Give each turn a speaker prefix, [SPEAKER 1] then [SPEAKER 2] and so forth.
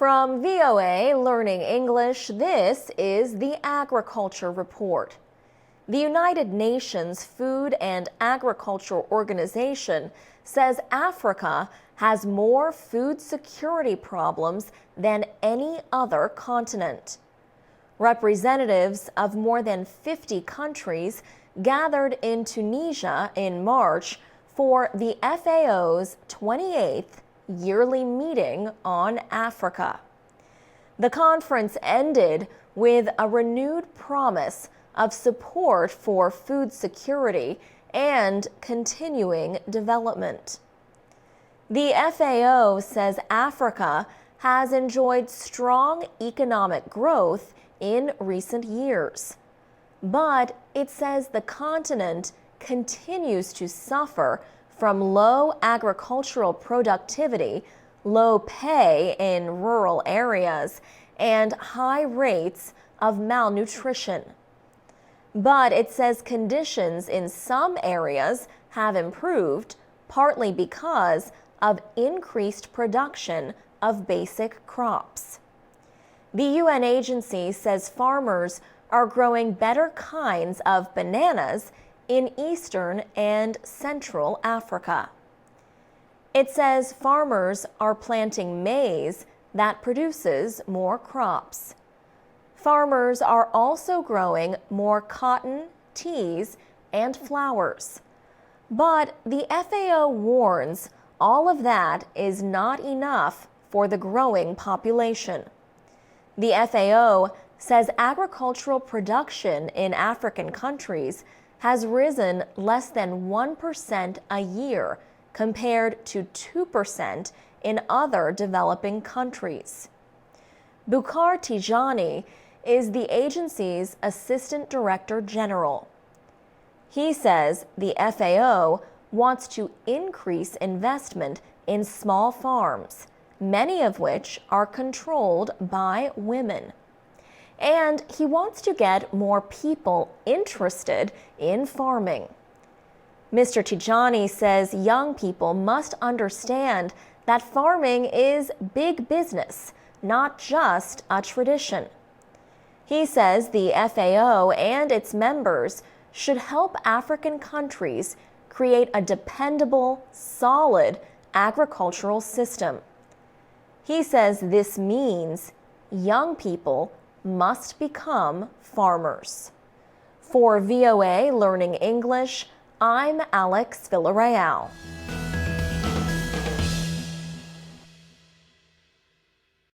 [SPEAKER 1] From VOA Learning English, this is the Agriculture Report. The United Nations Food and Agriculture Organization says Africa has more food security problems than any other continent. Representatives of more than 50 countries gathered in Tunisia in March for the FAO's 28th yearly meeting on Africa. The conference ended with a renewed promise of support for food security and continuing development. The FAO says Africa has enjoyed strong economic growth in recent years, but it says the continent continues to suffer from low agricultural productivity, low pay in rural areas, and high rates of malnutrition. But it says conditions in some areas have improved, partly because of increased production of basic crops. The UN agency says farmers are growing better kinds of bananas in Eastern and Central Africa. It says farmers are planting maize that produces more crops. Farmers are also growing more cotton, teas, and flowers. But the FAO warns all of that is not enough for the growing population. The FAO says agricultural production in African countries has risen less than 1% a year compared to 2% in other developing countries. Bukhar Tijani is the agency's Assistant Director General. He says the FAO wants to increase investment in small farms, many of which are controlled by women. And he wants to get more people interested in farming. Mr. Tijani says young people must understand that farming is big business, not just a tradition. He says the FAO and its members should help African countries create a dependable, solid agricultural system. He says this means young people must become farmers. For VOA Learning English, I'm Alex Villarreal.